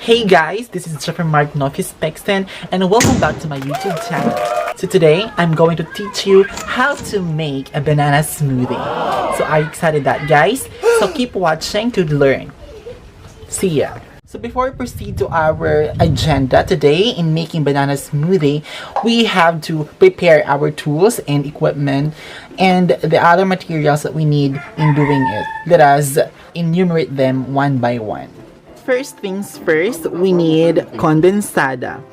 Hey guys, this is Jeffrey Mark Nofis Pexton and welcome back to my YouTube channel. So today, I'm going to teach you how to make a banana smoothie. So are you excited that guys? So keep watching to learn. See ya! So before we proceed to our agenda today in making banana smoothie, we have to prepare our tools and equipment and the other materials that we need in doing it. Let us enumerate them one by one. First things first, we need condensada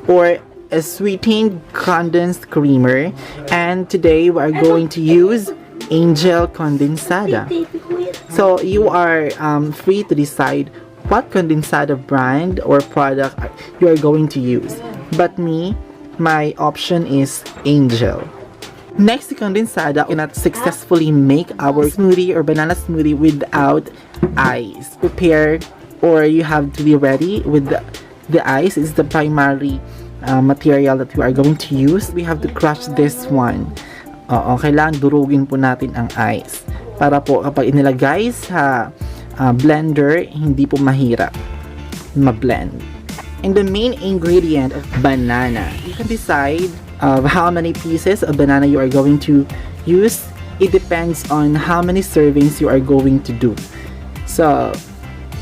or a sweetened condensed creamer, and today we are going to use Angel condensada. So you are free to decide what condensada brand or product you are going to use, but my option is Angel. Next, the condensada cannot successfully make our smoothie or banana smoothie without ice. Prepare, or you have to be ready with the ice. Is the primary material that we are going to use. We have to crush this one. Kailangan durugin po natin ang ice para po kapag inilagay sa blender, hindi po mahirap ma-blend. And the main ingredient of banana, you can decide how many pieces of banana you are going to use. It depends on how many servings you are going to do. So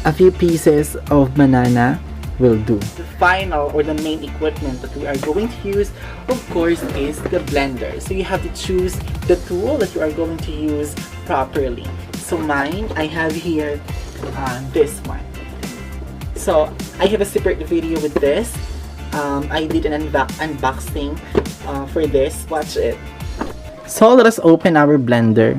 a few pieces of banana will do. The final or the main equipment that we are going to use, of course, is the blender. So you have to choose the tool that you are going to use properly. So mine, I have here this one. So I have a separate video with this. I did an unboxing for this. Watch it. So let us open our blender.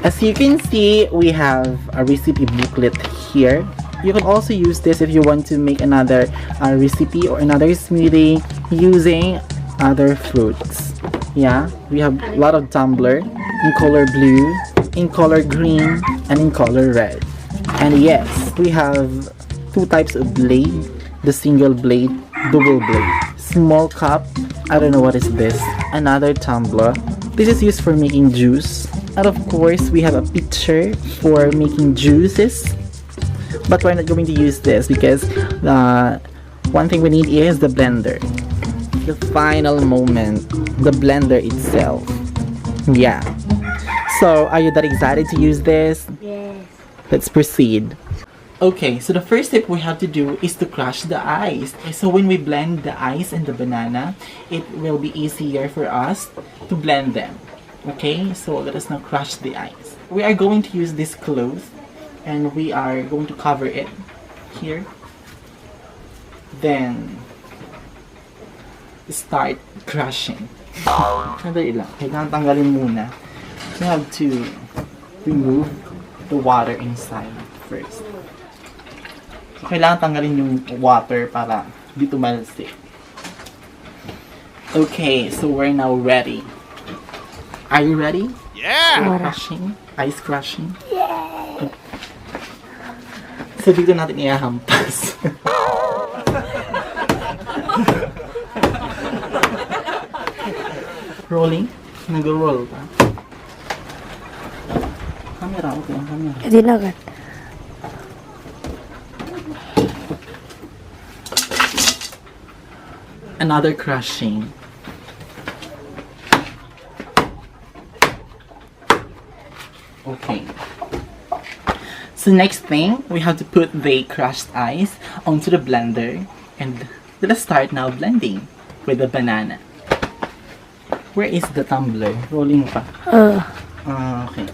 As you can see, we have a recipe booklet here. You can also use this if you want to make another recipe or another smoothie using other fruits. Yeah, we have a lot of tumbler in color blue, in color green, and in color red. And yes, we have two types of blade, the single blade, double blade. Small cup, I don't know what is this. Another tumbler. This is used for making juice. And of course, we have a pitcher for making juices. But we're not going to use this because one thing we need is the blender. The final moment, the blender itself. Yeah. So, are you that excited to use this? Yes. Let's proceed. Okay, so the first step we have to do is to crush the ice. So when we blend the ice and the banana, it will be easier for us to blend them. Okay, so let us now crush the ice. We are going to use this cloth and we are going to cover it here. Then start crushing. Sandali lang. Kailangan tanggalin muna. You have to remove the water inside first. So, kailangan tanggalin yung water para di tumalsik. Okay, so we're now ready. Are you ready? Yeah! Crushing? Ice crushing? Yeah! So dito natin ihahampas. Rolling? Nag-roll ka? Camera, okay ang camera. Hindi na agad. Another crushing. Okay. So next thing, we have to put the crushed ice onto the blender and let us start now blending with the banana. Where is the tumbler? Rolling pa. Okay.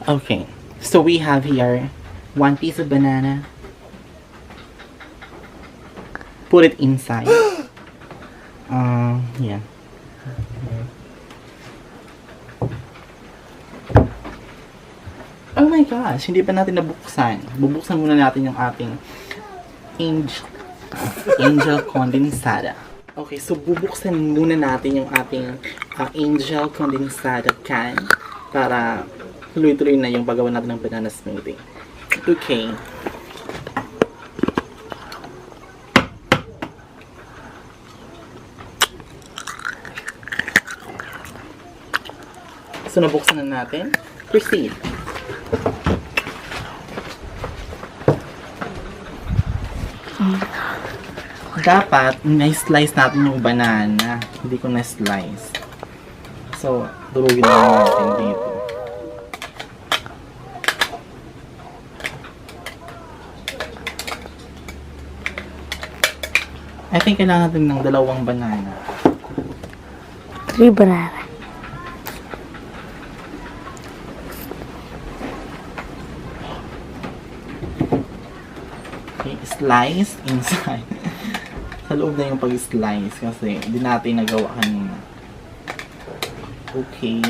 Okay. So we have here one piece of banana. Put it inside. Yeah. Oh my gosh, hindi pa natin nabuksan. Bubuksan muna natin yung ating Angel condensada. Okay, so bubuksan muna natin yung ating Angel condensada can para tuloy-tuloy na yung paggawa natin ng banana smoothie. Okay. So, nabuksan na natin. Proceed. Dapat, na-slice natin yung banana. Hindi ko na-slice. So, durugin na natin dito. I think kailangan natin ng 2 banana. 3 banana. Okay, slice inside. Sa loob na yung pag-slice kasi hindi natin nagawa kanina. Okay.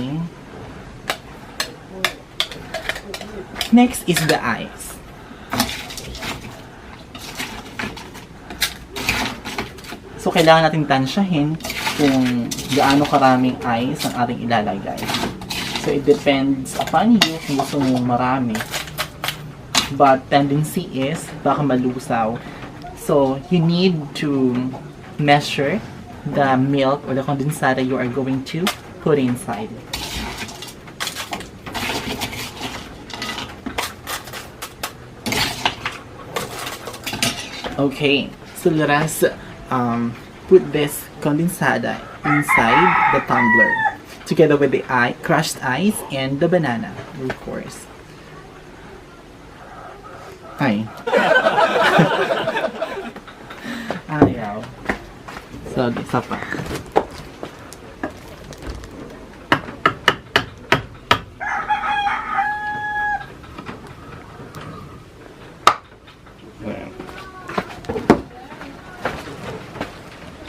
Next is the ice. So, kailangan natin tansyahin kung gaano karaming ice ang ating ilalagay. So, it depends upon you kung gusto mo marami. But, tendency is, baka malusaw. So, you need to measure the milk or the condensate you are going to put inside. Okay, so let us put this condensate inside the tumbler together with the crushed ice and the banana, of course. Ay. Ayaw. So, isa pa.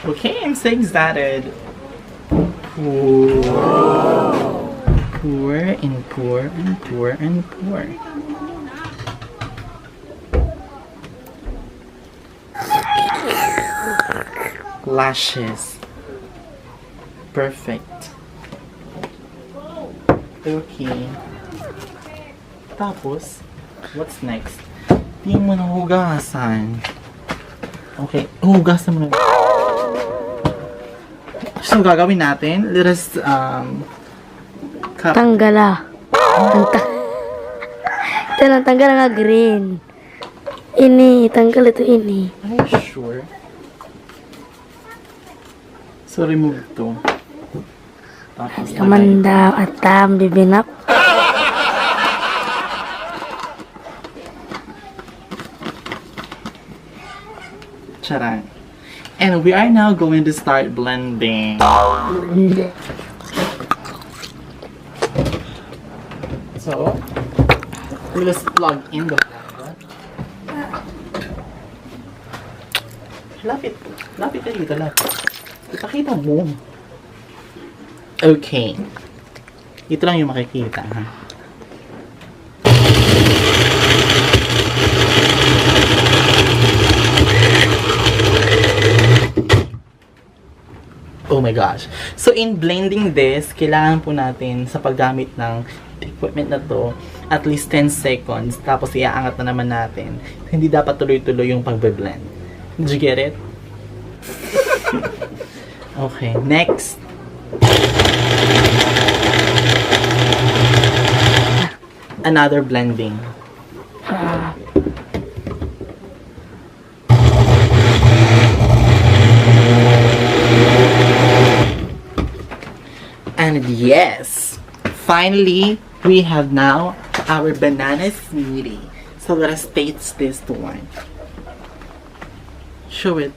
Okay, I'm so excited. Pour. Pour and pour and pour and pour. Lashes. Perfect. Okay. Tapos, what's next? Hindi mo na hugasan. Okay, hugasan mo na. So, gagawin natin, let us, Tanggala. Ito na, tanggal nga green. Ini, tanggal ito ini. Are you sure? So, remove to. Tapos, Kamanda at bibinap. Charan. And we are now going to start blending. So, let's plug in the blender. Lapit. Lapit ka dito, lapit. Ipakita mo. Okay. Ito lang yung makikita, ha? Oh my gosh. So, in blending this, kailangan po natin sa paggamit ng equipment na to, at least 10 seconds. Tapos, iaangat na naman natin. Hindi dapat tuloy-tuloy yung pagbe-blend. Did you get it? Okay, next. Another blending. And yes, finally, we have now our banana smoothie. So let us taste this one. Show it.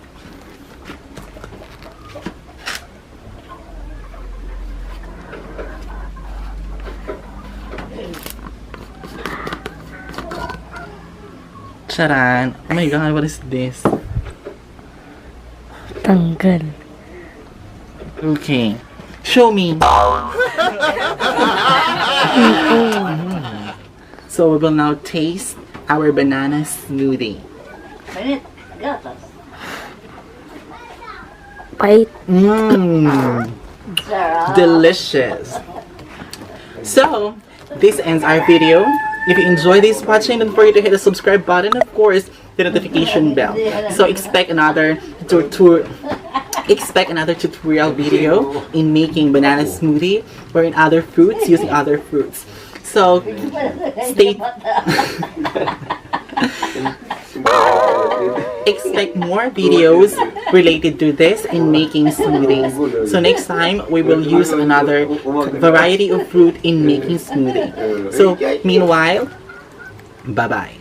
Charan. Oh my god, what is this? Tanggal. Okay. Show me. So we will now taste our banana smoothie. Pait. Delicious. So, this ends our video. If you enjoyed this watching, don't forget to hit the subscribe button, of course, the notification bell. So expect another tour expect another tutorial video in making banana smoothie or in other fruits, using other fruits. So stay expect more videos related to this in making smoothies. So next time we will use another variety of fruit in making smoothie. So meanwhile, bye bye.